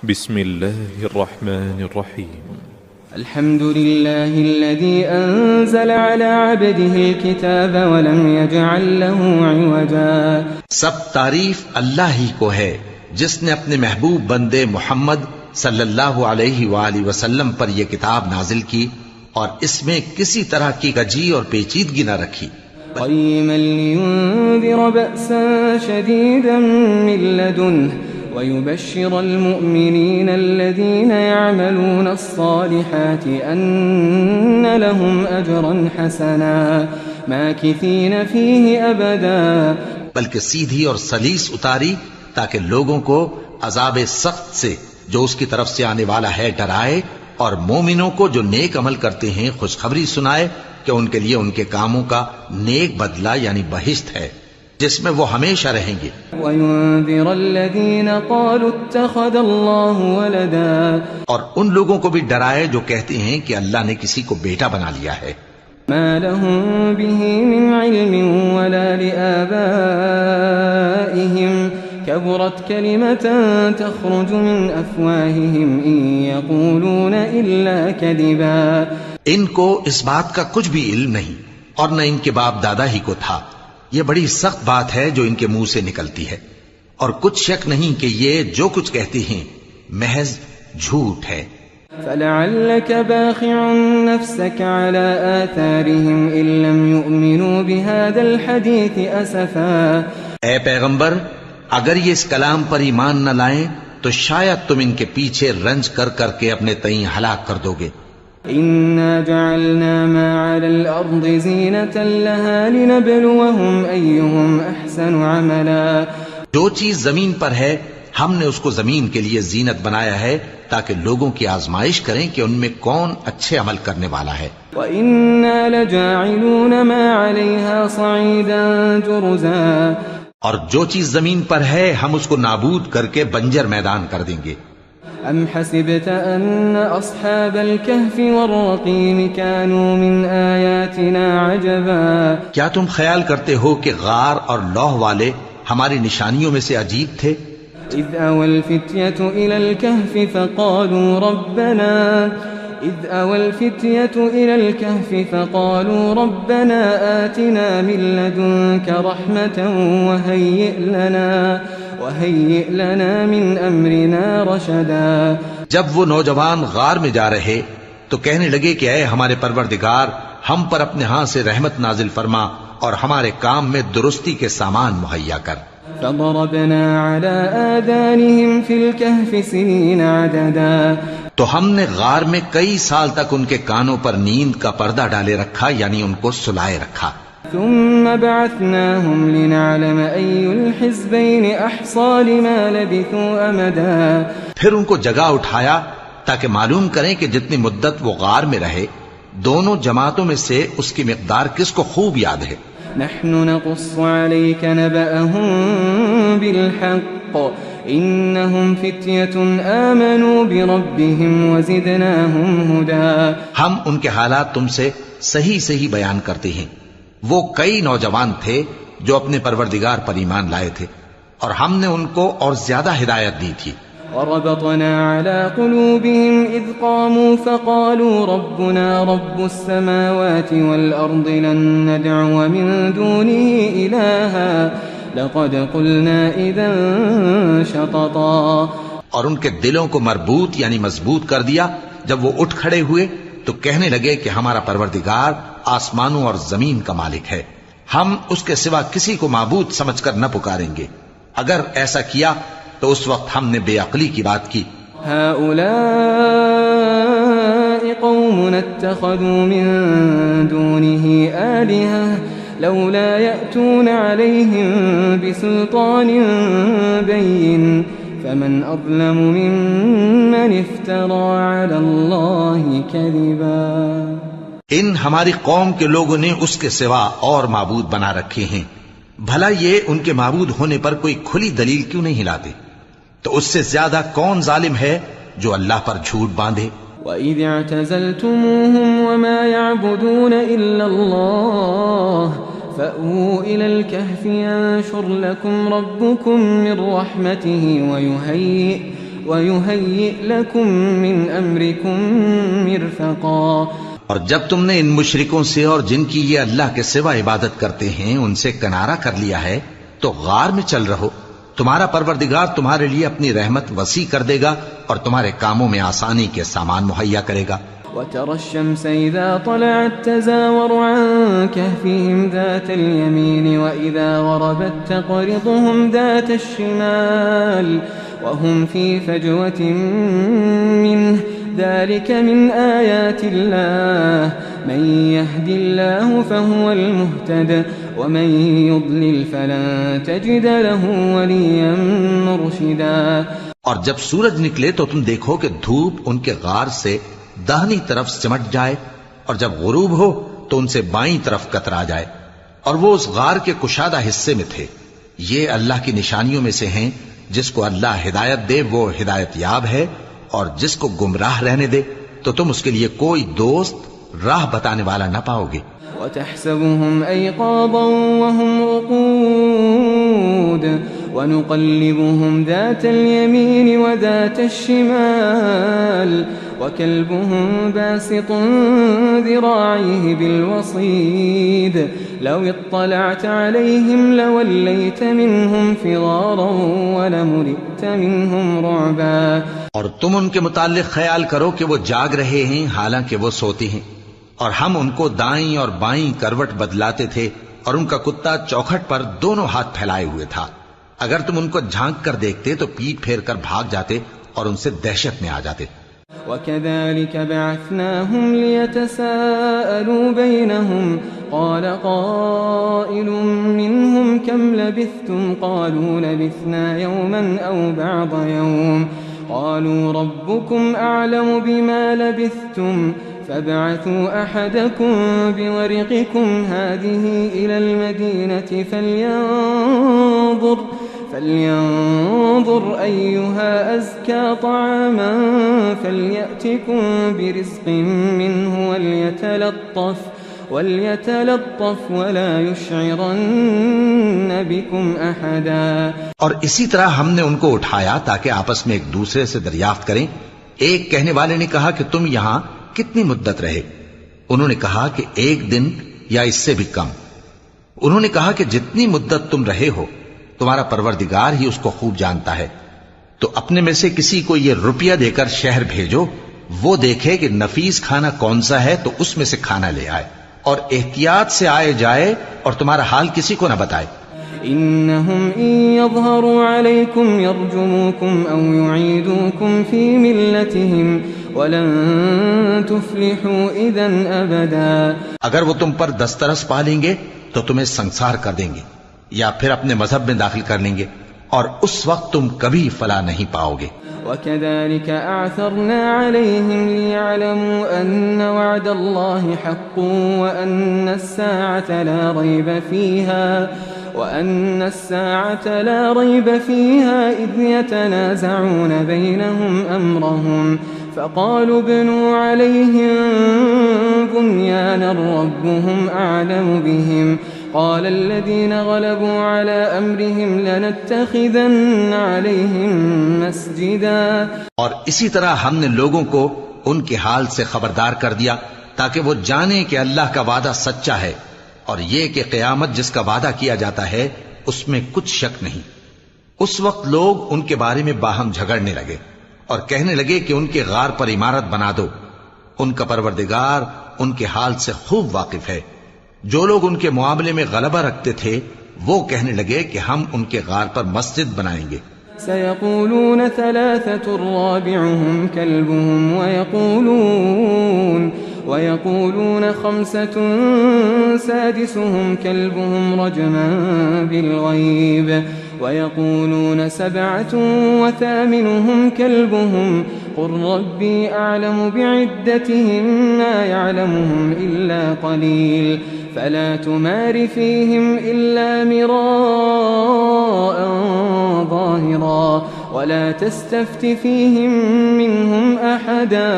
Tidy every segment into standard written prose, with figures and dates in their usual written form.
بسم الله الرحمن الرحيم. الحمد لله الذي أنزل على عبده الكتاب ولم يجعل له عوجا. سب تعریف اللہ ہی کو ہے جس نے اپنے محبوب بندے محمد صلی اللہ علیہ وآلہ وسلم پر یہ کتاب نازل کی اور اس میں کسی طرح کی گجی اور پیچیدگی نہ رکھی. قيما لينذر بأسا شديدا من لدنه ويبشر المؤمنين الذين يعملون الصالحات أن لهم أجرا حسنا ماكثين فيه أبدا. بلکہ سیدھی اور سلیس اتاری تاکہ لوگوں کو عذاب سخت سے جو اس کی طرف سے آنے والا ہے ڈرائے، اور مومنوں کو جو نیک عمل کرتے ہیں خوشخبری سنائے کہ ان کے لیے ان کے کاموں کا نیک بدلہ یعنی بہشت ہے جس میں وہ ہمیشہ رہیں گے. وَيُنذِرَ الَّذِينَ قَالُوا اتَّخَذَ اللَّهُ وَلَدًا. اور ان لوگوں کو بھی ڈرائے جو کہتے ہیں کہ اللہ نے کسی کو بیٹا بنا لیا ہے. مَا لَهُم بِهِ مِنْ عِلْمٍ وَلَا لِآبَائِهِمْ كَبُرَتْ كَلِمَةً تَخْرُجُ مِنْ أَفْوَاهِهِمْ إِنْ يَقُولُونَ إِلَّا كَذِبًا. ان کو اس بات کا کچھ بھی علم نہیں اور نہ ان کے باپ دادا ہی کو تھا. یہ بڑی سخت بات ہے جو ان کے منہ سے نکلتی ہے، اور کچھ شک نہیں کہ یہ جو کچھ کہتے ہیں محض جھوٹ ہے. فَلَعَلَّكَ بَاخِعٌ نَفْسَكَ عَلَىٰ آثَارِهِمْ إِن لَّمْ يُؤْمِنُوا بِهَٰذَا الْحَدِيثِ أَسَفًا. اے پیغمبر، اگر یہ اس کلام پر ایمان نہ لائیں تو شاید تم ان کے پیچھے رنج کر کر کے اپنے تئیں ہلاک کر دو گے. إِنَّا جَعَلْنَا مَا عَلَى الْأَرْضِ زِينَةً لَهَا لِنَبْلُوَهُمْ أَيُّهُمْ أَحْسَنُ عَمَلًا. جو چیز زمین پر ہے ہم نے اس کو زمین کے لیے زینت بنایا ہے تاکہ لوگوں کی آزمائش کریں کہ ان میں کون اچھے عمل کرنے والا ہے. وَإِنَّا لَجَاعِلُونَ مَا عَلَيْهَا صَعِيدًا جُرُزًا. اور جو چیز زمین پر ہے ہم اس کو نابود کر کے بنجر میدان کر دیں گے. أَمْ حَسِبْتَ أَنَّ أَصْحَابَ الْكَهْفِ وَالرَّقِيمِ كَانُوا مِنْ آيَاتِنَا عَجَبًا. کیا تم خیال کرتے ہو کہ غار اور لوح والے ہماری نشانیوں میں سے عجیب تھے؟ إِذْ أَوَى الْفِتْيَةُ إِلَى الْكَهْفِ فَقَالُوا رَبَّنَا آتِنَا مِن لَّدُنكَ رَحْمَةً وَهَيِّئْ لَنَا مِنْ أَمْرِنَا رَشَدًا. جب وہ نوجوان غار میں جا رہے تو کہنے لگے کہ اے ہمارے پروردگار، ہم پر اپنے ہاں سے رحمت نازل فرما اور ہمارے کام میں درستی کے سامان مہیا کر. فَضَرَبْنَا عَلَىٰ آذَانِهِمْ فِي الْكَهْفِ سِنِينَ عَدَدًا. تو ہم نے غار میں کئی سال تک ان کے کانوں پر نیند کا پردہ ڈالے رکھا، یعنی ان کو سلائے رکھا. ثم بعثناهم لنعلم أي الحزبين أحصى لما لبثوا أمدا. پھر ان کو جگہ اٹھایا تاکہ معلوم کریں کہ جتنی مدت وہ غار میں رہے دونوں جماعتوں میں سے اس کی مقدار کس کو خوب یاد ہے. نحن نقص عليك نبأهم بالحق إنهم فتية آمنوا بربهم وزدناهم هدى. ہم ان کے حالات تم سے صحیح بیان کرتے ہیں. وہ کئی نوجوان تھے جو اپنے پروردگار پر ایمان لائے تھے اور ہم نے ان کو اور زیادہ ہدایت دی تھی. وربطنا على قلوبهم إذ قاموا فقالوا ربنا رب السماوات والأرض لن ندعو من دونه إلها لقد قلنا إذا شططا. اور ان کے دلوں کو مربوط یعنی مضبوط کر دیا. جب وہ اٹھ کھڑے ہوئے تو کہنے لگے کہ ہمارا پروردگار آسمانوں اور زمین کا مالک ہے، ہم اس کے سوا کسی کو معبود سمجھ کر نہ پکاریں گے. اگر ایسا کیا تو اس وقت ہم نے بے عقلی کی بات کی. هؤلاء قوم اتخذوا من دونه آلهة لولا يأتون عليهم بسلطان بين فمن أظلم ممن افترى على الله كذبا. ان ہماری قوم کے لوگوں نے اس کے سوا اور معبود بنا رکھے ہیں، بھلا یہ ان کے معبود ہونے پر کوئی کھلی دلیل کیوں نہیں لاتے؟ تو اس سے زیادہ کون ظالم ہے جو اللہ پر جھوٹ باندھے. وَإِذِ اعْتَزَلْتُمُوهُمْ وَمَا يَعْبُدُونَ إِلَّا اللَّهَ فَأْوُوا إِلَى الْكَهْفِ يَنشُرْ لَكُمْ رَبُّكُمْ مِنْ رَحْمَتِهِ ويهيئ لكم من أمركم مرفقا۔ اور جب تم نے ان مشرکوں سے اور جن کی یہ اللہ کے سوا عبادت کرتے ہیں ان سے کنارہ کر لیا ہے تو غار میں چل رہو، تمہارا پروردگار تمہارے لیے اپنی رحمت وسیع کر دے گا اور تمہارے کاموں میں آسانی کے سامان مہیا کرے گا۔ وترى الشمس إذا طلعت تزاور عن كهفهم ذات اليمين وإذا غربت تقرضهم ذات الشمال وهم في فجوة منه ذلك من آيات الله من يهد الله فهو المهتد ومن يضلل فلن تجد له وليا مرشدا۔ اور جب سورج نکلے تو تم دیکھو کہ دھوپ ان کے غار سے داہنی طرف سمٹ جائے اور جب غروب ہو تو ان سے بائیں طرف کترا جائے، اور وہ اس غار کے کشادہ حصے میں تھے۔ یہ اللہ کی نشانیوں میں سے ہیں، جس کو اللہ ہدایت دے وہ ہدایت یاب ہے، اور جس کو گمراہ رہنے دے تو تم اس کے لیے کوئی دوست راہ بتانے والا نہ پاؤ گے۔ وتحسبهم أيقاظا وهم رقود ونقلبهم ذات اليمين وذات الشمال وكلبهم باسط ذراعيه بالوصيد لو اطلعت عليهم لوليت منهم فرارا ولملئت منهم رعبا۔ اور تم ان کے متعلق خیال کرو کہ وہ جاگ رہے ہیں حالانکہ وہ سوتے ہیں، اور ہم ان کو دائیں اور بائیں کروٹ بدلاتے تھے، اور ان کا کتا چوکھٹ پر دونوں ہاتھ پھیلائے ہوئے تھا۔ اگر تم ان کو جھانک کر دیکھتے تو پیٹ پھیر کر بھاگ جاتے اور ان سے دہشت میں آ جاتے۔ وَكَذَلِكَ بَعَثْنَاهُمْ لِيَتَسَاءَلُوا بَيْنَهُمْ قَالَ قَائِلٌ مِّنْهُمْ كَمْ لَبِثْتُمْ قَالُوا لَبِثْنَا يَوْمًا أَوْ بَعْضَ يَوْمٍ قَالُوا رَبُّكُمْ أَعْلَمُ بِمَا لَبِثْتُمْ فابعثوا أحدكم بورقكم هذه إلى المدينة فلينظر أيها أزكى طعاما فليأتكم برزق منه وليتلطف ولا يشعرن بكم أحدا۔ اور اسی طرح ہم نے ان کو اٹھایا تاکہ آپس میں ایک دوسرے سے دریافت کریں۔ ایک کہنے والے نے کہا کہ تم یہاں کتنی مدت رہے؟ انہوں نے کہا کہ 1 دن یا اس سے بھی کم۔ انہوں نے کہا کہ جتنی مدت تم رہے ہو تمہارا پروردگار ہی اس کو خوب جانتا ہے، تو اپنے میں سے کسی کو یہ روپیہ دے کر شہر بھیجو، وہ دیکھے کہ نفیس کھانا کون سا ہے تو اس میں سے کھانا لے آئے، اور احتیاط سے آئے جائے اور تمہارا حال کسی کو نہ بتائے۔ إنهم إن يظهروا عليكم يرجموكم أو يعيدوكم في ملتهم ولن تفلحوا إذا أبدا۔ اگر وہ تم پر دسترس پا لیں گے تو تمہیں سنسار کر دیں گے یا پھر اپنے مذہب میں داخل کر لیں گے، اور اس وقت تم کبھی فلاح نہیں پاؤ گے۔ وكذلك أعثرنا عليهم ليعلموا أن وعد الله حق وأن الساعة لا ريب فيها إذ يتنازعون بينهم أمرهم فقالوا ابنوا عليهم بنيانا ربهم أعلم بهم قال الذين غلبوا على أمرهم لنتخذن عليهم مسجدا۔ اور اسی طرح ہم نے لوگوں کو ان کے حال سے خبردار کر دیا تاکہ وہ جانیں کہ اللہ کا وعدہ سچا ہے، اور یہ کہ قیامت جس کا وعدہ کیا جاتا ہے اس میں کچھ شک نہیں۔ اس وقت لوگ ان کے بارے میں باہم جھگڑنے لگے اور کہنے لگے کہ ان کے غار پر عمارت بنا دو۔ ان کا پروردگار ان کے حال سے خوب واقف ہے۔ جو لوگ ان کے معاملے میں غلبہ رکھتے تھے وہ کہنے لگے کہ ہم ان کے غار پر مسجد بنائیں گے۔ سيقولون 3 رابعهم كلبهم ويقولون 5 سادسهم كلبهم رجما بالغيب ويقولون 7 وثامنهم كلبهم قل ربي أعلم بعدتهم ما يعلمهم إلا قليل فلا تمار فيهم إلا مراء ظاهرا ولا تستفت فيهم منهم أحدا۔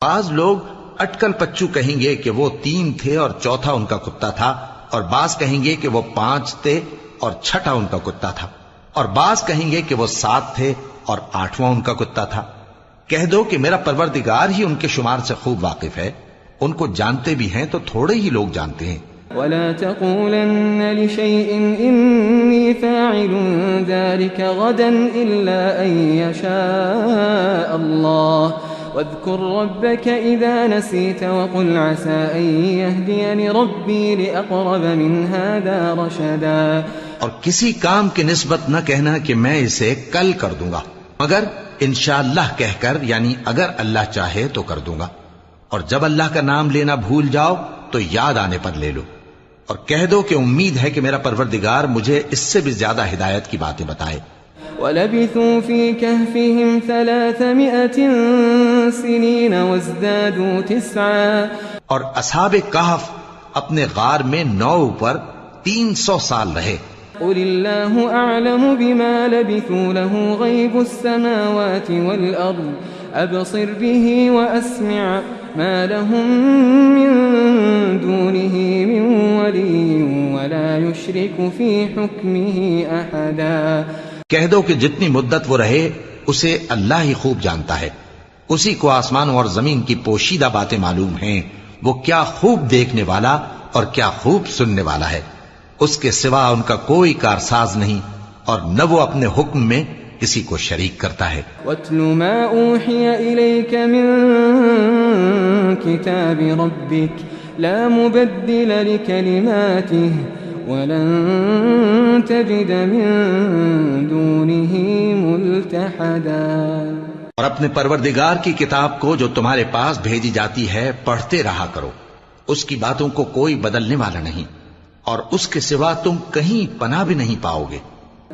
بعض لوگ اٹکل پچو کہیں گے کہ وہ 3 تھے اور چوتھا ان کا کتا تھا، اور بعض کہیں گے کہ وہ 5 تھے اور چھٹا ان کا کتا تھا، اور بعض کہیں گے کہ وہ 7 تھے اور 8واں ان کا کتا تھا۔ کہہ دو کہ میرا پروردگار ہی ان کے شمار سے خوب واقف ہے، ان کو جانتے بھی ہیں تو تھوڑے ہی لوگ جانتے ہیں۔ ولا تقولن لشيء إني فاعل ذلك غدا إلا أن يشاء الله واذكر ربك إذا نسيت وقل عسى أن يهديني ربي لأقرب من هذا رشدا۔ اور کسی کام کی نسبت نہ کہنا کہ میں اسے کل کر دوں گا، مگر انشاءاللہ کہہ کر، یعنی اگر اللہ چاہے تو کر دوں گا، اور جب اللہ کا نام لینا بھول جاؤ تو یاد آنے پر لے لو، اور کہہ دو کہ امید ہے کہ میرا پروردگار مجھے اس سے بھی زیادہ ہدایت کی باتیں بتائے۔ وَلَبِثُوا فِي كَهْفِهِمْ 300 سِنِينَ وَازْدَادُوا 9۔ اور اصحاب کہف اپنے غار میں 9 پر 300 سال رہے۔ قُلِ اللَّهُ أَعْلَمُ بِمَا لَبِثُوا لَهُ غَيْبُ السَّمَاوَاتِ وَالْأَرْضِ أَبْصِرْ بِهِ وَأَسْمِعْ مَا لَهُم مِّن دُونِهِ مِن وَلِيٍّ وَلَا يُشْرِكُ فِي حُكْمِهِ أَحَدًا۔ کہہ دو کہ جتنی مدت وہ رہے اسے اللہ ہی خوب جانتا ہے، اسی کو آسمانوں اور زمین کی پوشیدہ باتیں معلوم ہیں، وہ کیا خوب دیکھنے والا اور کیا خوب سننے والا ہے، اس کے سوا ان کا کوئی کارساز نہیں، اور نہ وہ اپنے حکم میں کسی کو شریک کرتا ہے۔ وَاتْلُ مَا أُوحِيَ إِلَيْكَ مِن كِتَابِ رَبِّكَ لَا مُبَدِّلَ لِكَلِمَاتِهِ وَلَن تَجِدَ مِن دُونِهِ مُلْتَحَدًا۔ اور اپنے پروردگار کی کتاب کو جو تمہارے پاس بھیجی جاتی ہے پڑھتے رہا کرو، اس کی باتوں کو کوئی بدلنے والا نہیں، اور اس کے سوا تم کہیں پناہ بھی نہیں پاؤ گے۔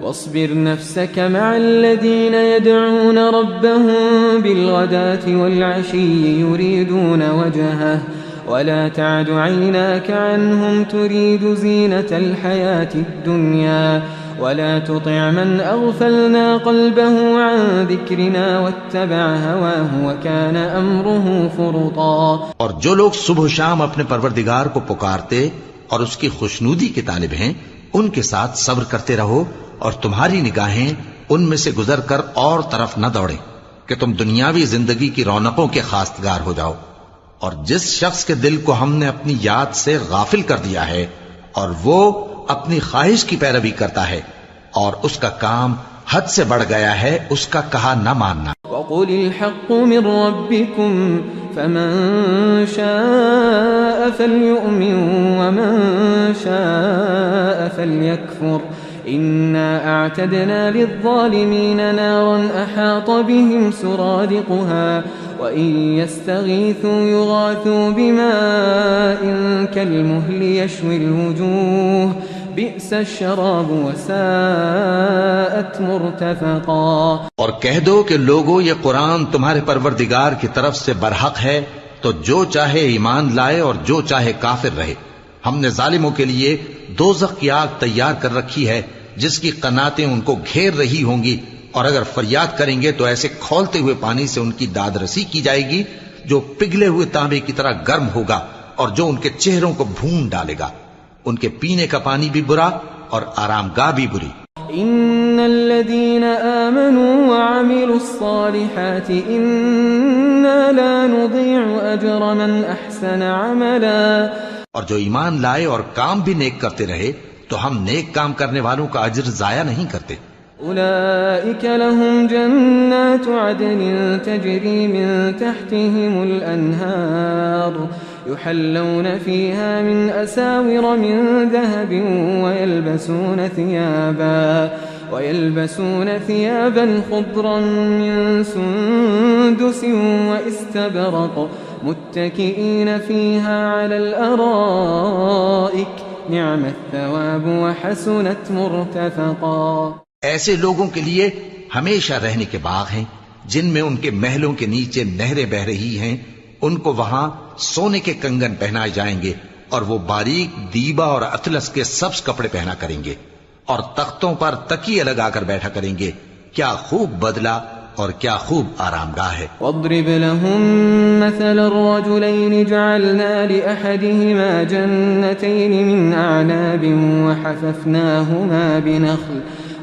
واصبر نفسك مع الذين يدعون ربهم بالغداة والعشي يريدون وجهه ولا تعد عيناك عنهم تريد زينة الحياة الدنيا ولا تطع من أغفلنا قلبه عن ذكرنا واتبع هواه وكان أمره فرطا۔ اور جو لوگ صبح و شام اپنے پروردگار کو پکارتے اور اس کی خوشنودی کے طالب ہیں، ان کے ساتھ صبر کرتے رہو، اور تمہاری نگاہیں ان میں سے گزر کر اور طرف نہ دوڑیں کہ تم دنیاوی زندگی کی رونقوں کے خواستگار ہو جاؤ۔ اور جس شخص کے دل کو ہم نے اپنی یاد سے غافل کر دیا ہے اور وہ اپنی خواہش کی پیروی کرتا ہے اور اس کا کام حد سے بڑھ گیا ہے، اس کا کہا نہ ماننا۔ وَقُلِ الْحَقُّ مِن رَّبِّكُمْ فَمَن شَاءَ فَلْيُؤْمِن وَمَن شَاءَ فَلْيَكْفُرْ إِنَّا أَعْتَدْنَا لِلظَّالِمِينَ نَارًا أَحَاطَ بِهِمْ سُرَادِقُهَا وَإِن يَسْتَغِيثُوا يُغَاثُوا بِمَاءٍ كَالْمُهْلِ يَشْوِي الْوُجُوهَ بِئْسَ الشَّرَابُ وَسَاءَتْ مُرْتَفَقًا۔ اور کہہ دو کہ لوگو یہ قرآن تمہارے پروردگار کی طرف سے برحق ہے، تو جو چاہے ایمان لائے اور جو چاہے کافر رہے۔ ہم نے ظالموں کے لیے دوزخ کی آگ تیار کر رکھی ہے جس کی قناتیں ان کو گھیر رہی ہوں گی، اور اگر فریاد کریں گے تو ایسے کھولتے ہوئے پانی سے ان کی داد رسی کی جائے گی جو پگھلے ہوئے تانبے کی طرح گرم ہوگا اور جو ان کے چہروں کو بھون ڈالے گا۔ ان کے پینے کا پانی بھی برا اور آرام گاہ بھی بری۔ ان الذين آمنوا وعملوا الصالحات انا لا نضيع اجر من احسن عملا۔ اور جو ایمان لائے اور کام بھی نیک کرتے رہے تو ہم نیک کام کرنے والوں کا اجر ضائع نہیں کرتے۔ أولئك لهم جنات عدن تجري من تحتهم الأنهار يحلون فيها من أساور من ذهب ويلبسون ثيابا خضرا من سندس واستبرق متكئين فيها على الأرائك نعم الثواب وحسنت مرتفقا۔ ایسے لوگوں کے لیے ہمیشہ رہنے کے باغ ہیں جن میں ان کے محلوں کے نیچے نہریں بہ رہی ہیں، ان کو وہاں سونے کے کنگن پہنائے جائیں گے اور وہ باریک دیبا اور اطلس کے سبز کپڑے پہنا کریں گے اور تختوں پر تکیے لگا کر بیٹھا کریں گے۔ کیا خوب بدلہ اور کیا خوب آرام گاہ ہے۔ واضرب لهم مثل الرجلين جعلنا لأحدهما جنتين من أعناب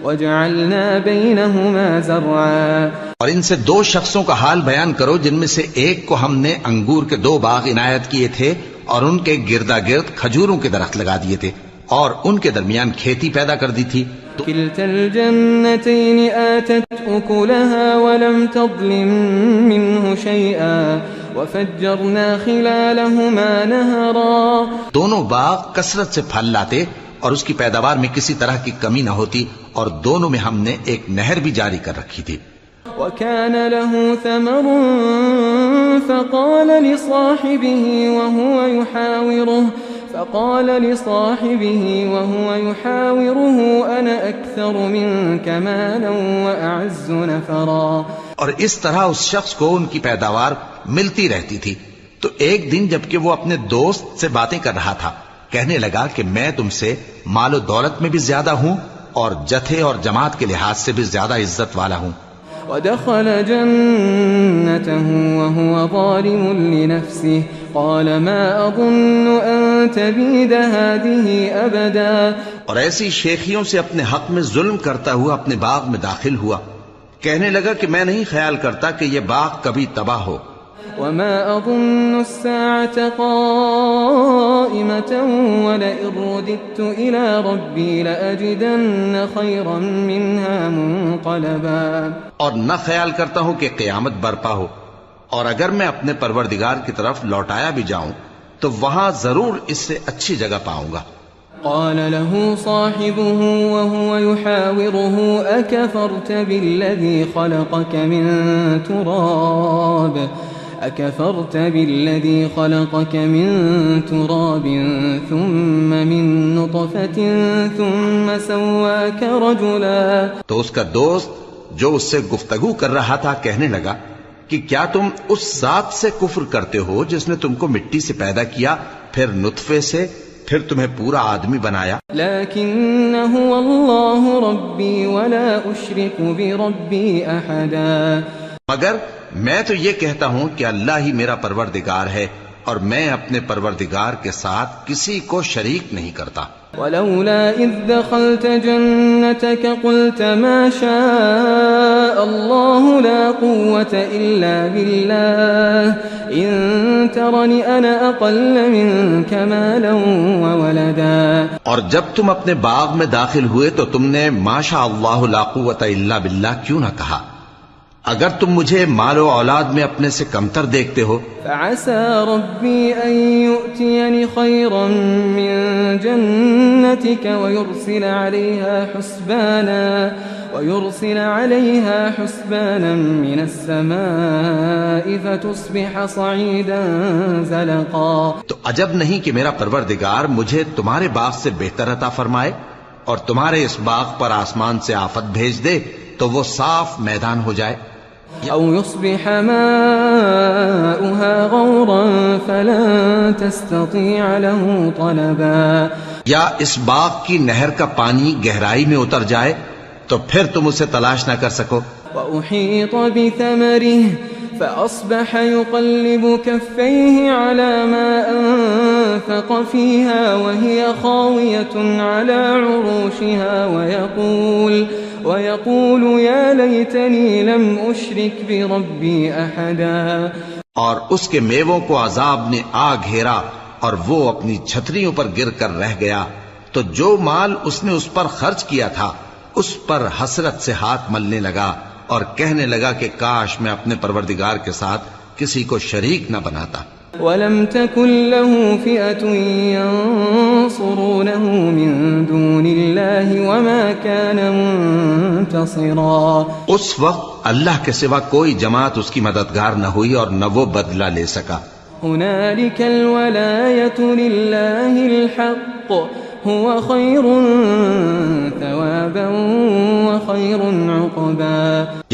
وجعلنا بينهما زرعا اور ان سے دو شخصوں کا حال بیان کرو جن میں سے ایک کو ہم نے انگور کے 2 باغ عنایت کیے تھے اور ان کے گردا گرد کھجوروں کے درخت لگا دیے تھے اور ان کے درمیان کھیتی پیدا کر دی تھی. كلتا الجنتين آتت أكلها ولم تظلم منه شيئا وفجرنا خلالهما نهرا. دونوں باغ کثرت سے پھل لاتے اور اس کی پیداوار میں کسی طرح کی کمی نہ ہوتی اور دونوں میں ہم نے ایک نہر بھی جاری کر رکھی تھی. وكان له ثمر فقال لصاحبه وهو يحاوره أنا أكثر منك مالا وأعز نفرا. اور اس طرح اس شخص کو ان کی پیداوار ملتی رہتی تھی. تو ایک دن جبکہ وہ اپنے دوست سے باتیں کر رہا تھا کہنے لگا کہ میں تم سے مال و دولت میں بھی زیادہ ہوں اور جتھے اور جماعت کے لحاظ سے بھی زیادہ عزت والا ہوں. ودخل جنته وهو ظالم لنفسه قال ما أظن أن تبيد هذه أبدا. اور ایسی شیخیوں سے اپنے حق میں ظلم کرتا ہوا اپنے باغ میں داخل ہوا کہنے لگا کہ میں نہیں خیال کرتا کہ یہ باغ کبھی تباہ ہو. وما أظن الساعة قائمة ولئن رددت إلى ربي لأجدن خيرا منها منقلبا. اور نہ خیال کرتا ہوں کہ قیامت برپا ہو اور اگر میں اپنے پروردگار کی طرف لوٹایا بھی جاؤں تو وہاں ضرور اس سے اچھی جگہ پاؤں گا. قال له صاحبه وهو يحاوره أكفرت بالذي خلقك من تراب ثم من نطفة ثم سواك رجلا. تو اس کا دوست جو اس سے گفتگو کر رہا تھا کہنے لگا کہ کیا تم اس ذات سے کفر کرتے ہو جس نے تم کو مٹی سے پیدا کیا پھر نطفے سے پھر تمہیں پورا آدمی بنایا. لیکن هو اللہ ربی ولا اشرک بربی احدا. مگر میں تو یہ کہتا ہوں کہ اللہ ہی میرا پروردگار ہے اور میں اپنے پروردگار کے ساتھ کسی کو شریک نہیں کرتا. ولولا اذ دخلت جنتك قلت ما شاء الله لا قوة الا بالله ان ترني انا اقل منك مالا وولدا. اور جب تم اپنے باغ میں داخل ہوئے تو تم نے ما شاء اللہ لا قوة الا باللہ کیوں نہ کہا اگر تم مجھے مال و اولاد میں اپنے سے کمتر دیکھتے ہو. فعسى ربي أن يؤتيني خيرا من جنتك ويرسل عليها حسبانا من السماء فتصبح صعيدا زلقا. تو عجب نہیں کہ میرا پروردگار مجھے تمہارے باغ سے بہتر عطا فرمائے اور تمہارے اس باغ پر آسمان سے آفت بھیج دے تو وہ صاف میدان ہو جائے. أو يصبح ماؤها غورا فلن تستطيع له طلبا. یا اس باغ کی نہر کا پانی گہرائی میں اتر جائے تو پھر تم اسے تلاش نہ کر سکو. وأحيط بثمره فأصبح يقلب كفيه على ما أنفق فيها وهي خاوية على عروشها ويقول يا ليتني لم أشرك بربي أحدا. اور اس کے میووں کو عذاب نے آ گھیرا اور وہ اپنی چھتریوں پر گر کر رہ گیا تو جو مال اس نے اس پر خرچ کیا تھا اس پر حسرت سے ہاتھ ملنے لگا اور کہنے لگا کہ کاش میں اپنے پروردگار کے ساتھ کسی کو شریک نہ بناتا. وَلَمْ تَكُنْ لَهُ فِئَةٌ يَنصُرُونَهُ مِن دُونِ اللَّهِ وَمَا كَانَ مُنْتَصِرًا. اس وقت اللہ کے سوا کوئی جماعت اس کی مددگار نہ ہوئی اور نہ وہ بدلہ لے سکا. هُنَالِكَ الْوَلَایَةُ لِلَّهِ الْحَقِّ هُوَ خَيْرٌ ثَوَابًا وَخَيْرٌ عُقْبًا.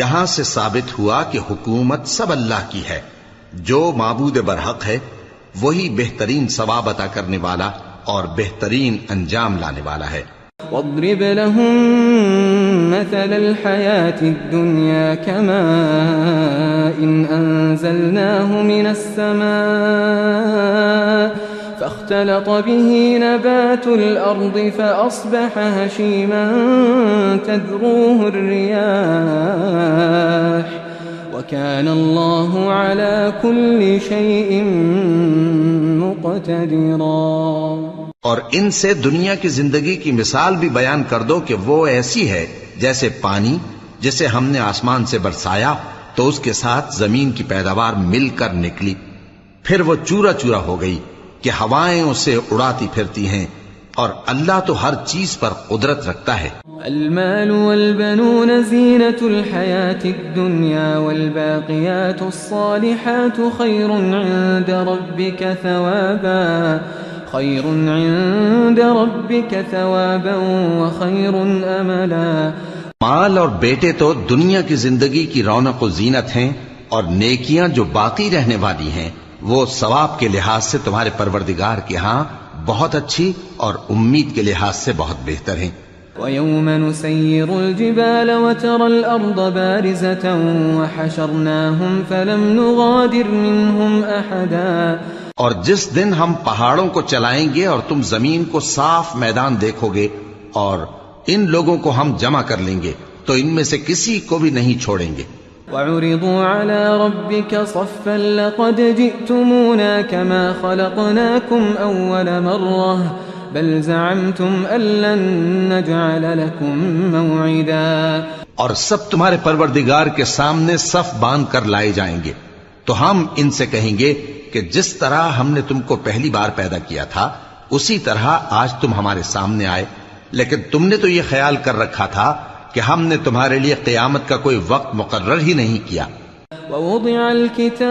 یہاں سے ثابت ہوا کہ حکومت سب اللہ کی ہے. جو معبود برحق ہے وہی بہترین ثواب عطا کرنے والا اور بہترین انجام لانے والا ہے. واضرب لهم مثل الحياة الدنيا كماء أنزلناه من السماء فاختلط به نبات الأرض فأصبح هشيما تذروه الرياح وكان الله على كل شيء مقتدرا. اور ان سے دنیا کی زندگی کی مثال بھی بیان کر دو کہ وہ ایسی ہے جیسے پانی جسے ہم نے آسمان سے برسایا تو اس کے ساتھ زمین کی پیداوار مل کر نکلی، پھر وہ چورا چورا ہو گئی کہ ہوائیں اسے اڑاتی پھرتی ہیں، اور اللہ تو ہر چیز پر قدرت رکھتا ہے. المال والبنون زينة الحياة الدنيا والباقيات الصالحات خير عند ربك ثوابا وخير املا. مال اور بیٹے تو دنیا کی زندگی کی رونق و زینت ہیں، اور نیکیاں جو باقی رہنے والی ہیں وہ ثواب کے لحاظ سے تمہارے پروردگار کے ہاں بہت اچھی اور امید کے لحاظ سے بہت بہتر ہیں. وَيَوْمَ نُسَيِّرُ الْجِبَالَ وَتَرَى الْأَرْضَ بَارِزَةً وَحَشَرْنَاهُمْ فَلَمْ نُغَادِرْ مِنْهُمْ أَحَدًا. اور جس دن ہم پہاڑوں کو چلائیں گے اور تم زمین کو صاف میدان دیکھو گے، اور ان لوگوں کو ہم جمع کر لیں گے تو ان میں سے کسی کو بھی نہیں چھوڑیں گے. وَعُرِضُوا عَلَى رَبِّكَ صَفًّا لَقَدْ جِئْتُمُونَا كَمَا خَلَقْنَاكُمْ أَوَّلَ مَرَّةٍ بَلْ زَعَمْتُمْ أَن لَّن نَّجْعَلَ لَكُم مَّوْعِدًا. اور سب تمہارے پروردگار کے سامنے صف باندھ کر لائے جائیں گے تو ہم ان سے کہیں گے کہ جس طرح ہم نے تم کو پہلی بار پیدا کیا تھا اسی طرح آج تم ہمارے سامنے آئے، لیکن تم نے تو یہ خیال کر رکھا تھا کہ ہم نے تمہارے لیے قیامت کا کوئی وقت مقرر ہی نہیں کیا. ووضع الكتاب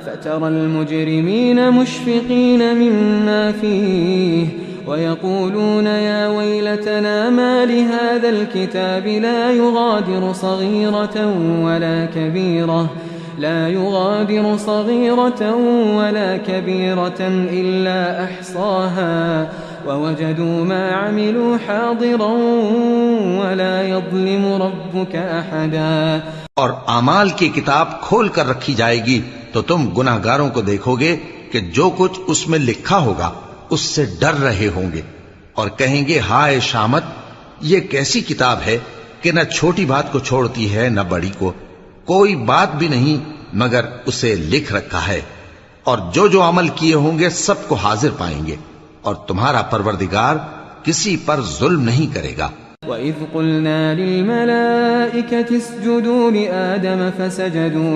فترى المجرمين مشفقين مما فيه ويقولون يا ويلتنا ما لهذا الكتاب لا يغادر صغيرة ولا كبيرة إلا أحصاها ووجدوا ما عملوا حاضرا ولا يظلم ربك أحدا. اور اعمال کی کتاب کھول کر رکھی جائے گی تو تم گناہگاروں کو دیکھو گے کہ جو کچھ اس میں لکھا ہوگا اس سے ڈر رہے ہوں گے، اور کہیں گے ہائے شامت، یہ کیسی کتاب ہے کہ نہ چھوٹی بات کو چھوڑتی ہے نہ بڑی کو، کوئی بات بھی نہیں مگر اسے لکھ رکھا ہے، اور جو جو عمل کیے ہوں گے سب کو حاضر پائیں گے، اور تمہارا پروردگار کسی پر ظلم نہیں کرے گا. وَإِذْ قُلْنَا لِلْمَلَائِكَةِ اسْجُدُوا لِآدَمَ فَسَجَدُوا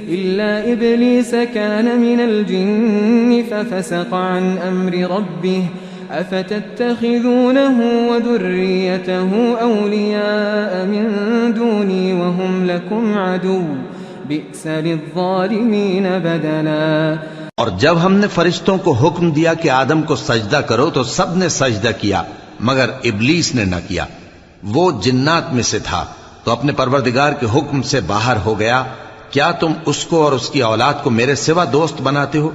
إِلَّا إِبْلِيسَ كَانَ مِنَ الْجِنِّ فَفَسَقَ عَنْ أَمْرِ رَبِّهِ أَفَتَتَّخِذُونَهُ وَذُرِّيَّتَهُ أَوْلِيَاءَ مِن دُونِي وَهُمْ لَكُمْ عَدُوٌّ بِئْسَ لِلظَّالِمِينَ بَدَلًا. اور جب ہم نے فرشتوں کو حکم دیا کہ آدم کو سجدہ کرو تو سب نے سجدہ کیا مگر ابلیس نے نہ کیا، وہ جنات میں سے تھا تو اپنے پروردگار کے حکم سے باہر ہو گیا. کیا تم اس کو اور اس کی اولاد کو میرے سوا دوست بناتے ہو،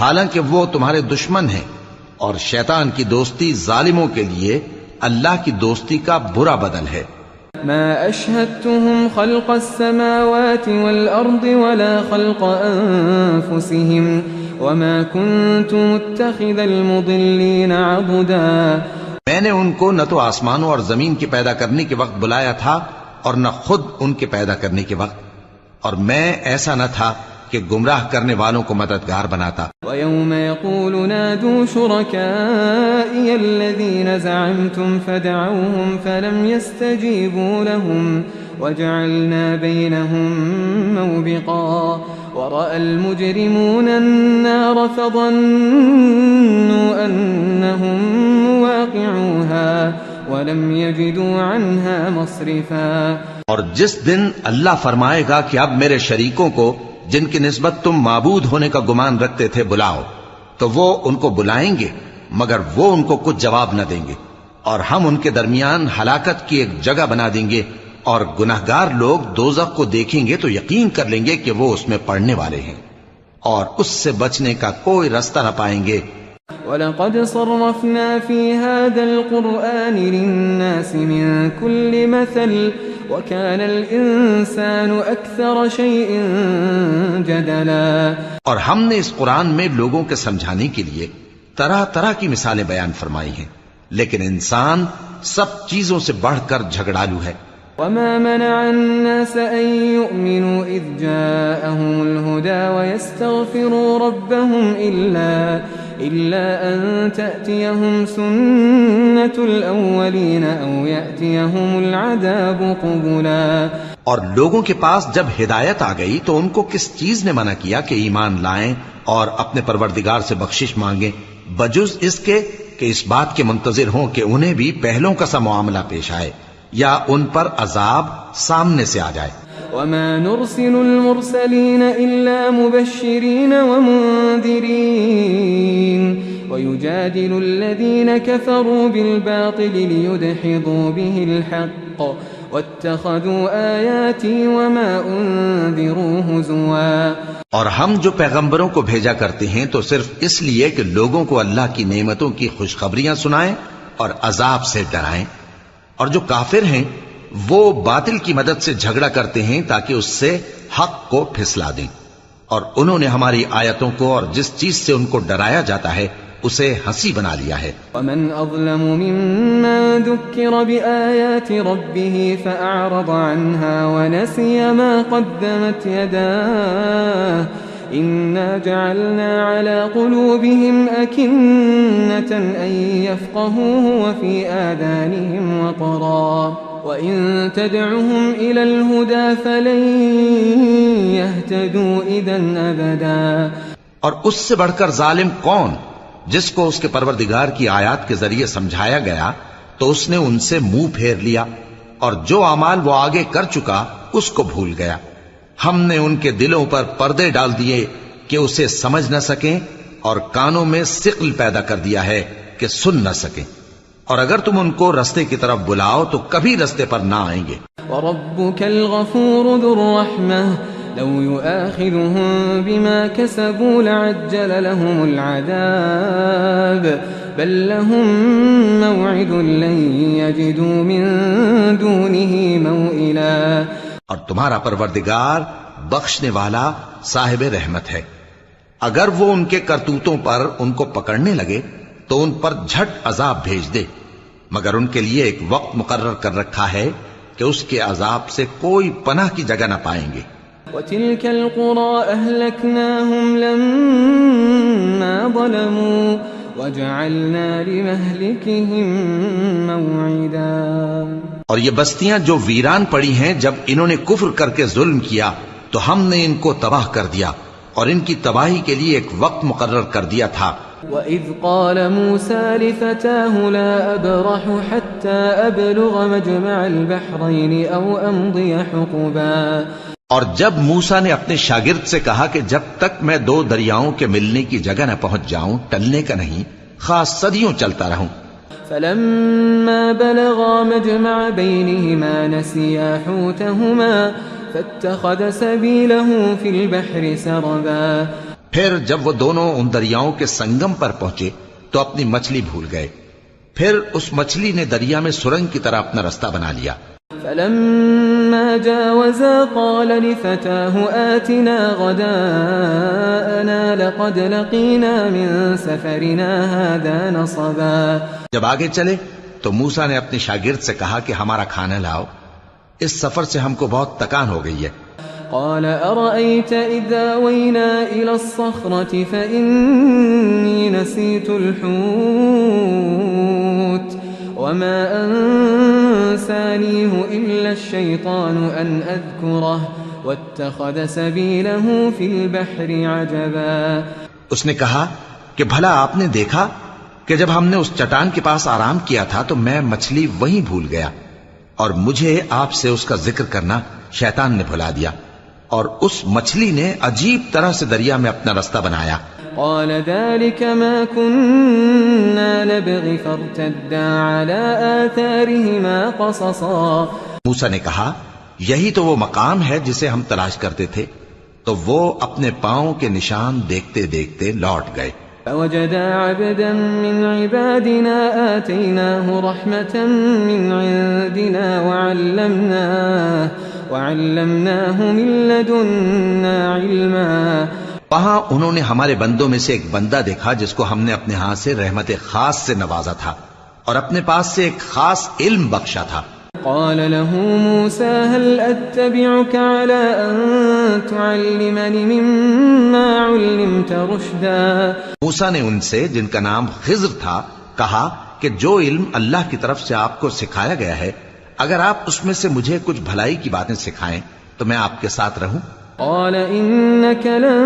حالانکہ وہ تمہارے دشمن ہیں، اور شیطان کی دوستی ظالموں کے لیے اللہ کی دوستی کا برا بدل ہے. ما أشهدتهم خلق السماوات والأرض ولا خلق أنفسهم وما كنت متخذ المضلين عضدا. میں نے ان کو نہ تو آسمانوں اور زمین کی پیدا کرنے کے وقت بلایا تھا اور نہ خود ان کے پیدا کرنے کے وقت، اور میں ایسا نہ تھا کہ گمراہ کرنے والوں کو مددگار بناتا. وَيَوْمَ يَقُولُ نَادُوا شُرَكَائِيَ الَّذِينَ زَعَمْتُمْ فَدَعَوْهُمْ فَلَمْ يَسْتَجِيبُوا لَهُمْ وَجَعَلْنَا بَيْنَهُمْ مَوْبِقًا. وَرَأَى الْمُجْرِمُونَ النَّارَ فَظَنُّوا أَنَّهُمْ مُوَاقِعُوهَا وَلَمْ يَجِدُوا عَنْهَا مَصْرِفًا. اور جس دن اللہ فرمائے گا کہ اب میرے شریکوں کو جن کی نسبت تم معبود ہونے کا گمان رکھتے تھے بلاؤ، تو وہ ان کو بلائیں گے مگر وہ ان کو کچھ جواب نہ دیں گے، اور ہم ان کے درمیان ہلاکت کی ایک جگہ بنا دیں گے، اور گناہگار لوگ دوزخ کو دیکھیں گے تو یقین کر لیں گے کہ وہ اس میں پڑنے والے ہیں، اور اس سے بچنے کا کوئی راستہ نہ پائیں گے. وَلَقَدْ صَرَّفْنَا فِي هَذَا الْقُرْآنِ لِلنَّاسِ مِنْ كُلِّ مَثَلٍ وَكَانَ الْإِنسَانُ أَكْثَرَ شَيْءٍ جَدَلًا۔ اور ہم نے اس قرآن میں لوگوں کے سمجھانے کے لیے طرح طرح کی مثالیں بیان فرمائی ہیں، لیکن انسان سب چیزوں سے بڑھ کر جھگڑالو ہے۔ وما منع الناس أن يؤمنوا إذ جاءهم الهدى ويستغفروا ربهم إلا أن تأتيهم سنة الأولين أو يأتيهم العذاب قبلا۔ اور لوگوں کے پاس جب ہدایت آ گئی تو ان کو کس چیز نے منع کیا کہ ایمان لائیں اور اپنے پروردگار سے بخشش مانگیں، بجز اس کے کہ اس بات کے منتظر ہوں کہ انہیں بھی پہلوں کا سا معاملہ پیش آئے یا ان پر عذاب سامنے سے آ جائے۔ وما نرسل المرسلين إلا مبشرين ومنذرين ويجادل الذين كفروا بالباطل ليدحضوا به الحق واتخذوا آياتي وما أنذروا هزوا۔ اور ہم جو پیغمبروں کو بھیجا کرتے ہیں تو صرف اس لیے کہ لوگوں کو اللہ کی نعمتوں کی خوشخبریاں سنائیں اور عذاب سے ڈرائیں، اور جو کافر ہیں وہ باطل کی مدد سے جھگڑا کرتے ہیں تاکہ اس سے حق کو پھسلا دیں، اور انہوں نے ہماری آیتوں کو اور جس چیز سے ان کو ڈرایا جاتا ہے اسے ہنسی بنا لیا ہے۔ ومن اظلم ممن ذکر بآیات ربه فأعرض عنها ونسي ما قدمت يداه إنا جعلنا على قلوبهم أكنة أن يفقهوه وفي آذانهم وقرا وإن تدعهم إلى الهدى فلن يهتدوا إذا أبدا۔ اور اس سے بڑھ کر ظالم کون جس کو اس کے پروردگار کی آیات کے ذریعے سمجھایا گیا تو اس نے ان سے منہ پھیر لیا، اور جو اعمال وہ آگے کر چکا اس کو بھول گیا۔ ہم نے ان کے دلوں پر پردے ڈال دیے کہ اسے سمجھ نہ سکیں، اور کانوں میں ثقل پیدا کر دیا ہے کہ سن نہ سکیں، اور اگر تم ان کو رستے کی طرف بلاؤ تو کبھی رستے پر نہ آئیں گے۔ وَرَبُّكَ الْغَفُورُ ذُو الرَّحْمَةِ لَوْ يُؤَاخِذُهُم بِمَا كَسَبُوا لَعَجَّلَ لَهُمُ الْعَذَابَ بَل لَّهُم مَّوْعِدٌ لَّن يَجِدُوا مِن دُونِهِ مَوْئِلًا۔ اور تمہارا پروردگار بخشنے والا صاحب رحمت ہے، اگر وہ ان کے کرتوتوں پر ان کو پکڑنے لگے تو ان پر جھٹ عذاب بھیج دے، مگر ان کے لیے ایک وقت مقرر کر رکھا ہے کہ اس کے عذاب سے کوئی پناہ کی جگہ نہ پائیں گے۔ وَتِلْكَ الْقُرَىٰ أَهْلَكْنَاهُمْ لَمَّا ظَلَمُوا وَجَعَلْنَا لِمَهْلِكِهِم مَّوْعِدًا۔ اور یہ بستیاں جو ویران پڑی ہیں جب انہوں نے کفر کر کے ظلم کیا تو ہم نے ان کو تباہ کر دیا، اور ان کی تباہی کے لیے ایک وقت مقرر کر دیا تھا۔ وَإِذْ قَالَ مُوسَىٰ لِفَتَاهُ لَا أَبْرَحُ حَتَّىٰ أَبْلُغَ مَجْمَعَ الْبَحْرَيْنِ أَوْ أَمْضِيَ حُقُبًا۔ اور جب موسیٰ نے اپنے شاگرد سے کہا کہ جب تک میں دو دریاؤں کے ملنے کی جگہ نہ پہنچ جاؤں ٹلنے کا نہیں، خاص صدیوں چلتا رہوں۔ فَلَمَّا بَلَغَا مَجْمَعَ بَيْنِهِمَا نَسِيَا حُوتَهُمَا فَاتَّخَذَ سَبِيلَهُ فِي الْبَحْرِ سَرَبًا۔ پھر جب وہ دونوں ان دریاؤں کے سنگم پر پہنچے تو اپنی مچھلی بھول گئے، پھر اس مچھلی نے دریا میں سرنگ کی طرح اپنا رستہ بنا لیا۔ فَلَمَّا جَاوَزَا قَالَ لِفَتَاهُ آتِنَا غَدَاءَنَا لَقَدْ لَقِينَا مِن سَفَرِنَا هَٰذَا نَصَبًا۔ جب آگے چلے تو موسیٰ نے اپنے شاگرد سے کہا کہ ہمارا کھانا لاؤ، اس سفر سے ہم کو بہت تکان ہو گئی ہے۔ قال أرأيت إذا وينا إلى الصخرة فإني نسيت الحوت وما أنسانيه إلا الشيطان أن أذكره واتخذ سبيله في البحر عجبا۔ اس نے کہا کہ بھلا آپ نے دیکھا کہ جب ہم نے اس چٹان کے پاس آرام کیا تھا تو میں مچھلی وہیں بھول گیا، اور مجھے آپ سے اس کا ذکر کرنا شیطان نے بھلا دیا، اور اس مچھلی نے عجیب طرح سے دریا میں اپنا رستہ بنایا۔ قال ذلك ما كنا نبغي فارتدا على آثارهما قصصا۔ موسیٰ نے کہا یہی تو وہ مقام ہے جسے ہم تلاش کرتے تھے، تو وہ اپنے پاؤں کے نشان دیکھتے دیکھتے لوٹ گئے۔ فوجدا عبدا من عبادنا آتيناه رحمة من عندنا وعلمناه من لدنا علما. وہاں انہوں نے ہمارے بندوں میں سے ایک بندہ دیکھا جس کو ہم نے اپنے ہاں سے رحمت خاص سے نوازا تھا اور اپنے پاس سے ایک خاص علم بخشا تھا. قال له موسى هل أتبعك على أن تعلمني مما علمت رشدا. موسیٰ نے ان سے جن کا نام خضر تھا کہا کہ جو علم اللہ کی طرف سے آپ کو سکھایا گیا ہے اگر آپ اس میں سے مجھے کچھ بھلائی کی باتیں سکھائیں تو میں آپ کے ساتھ رہوں. قال إنك لن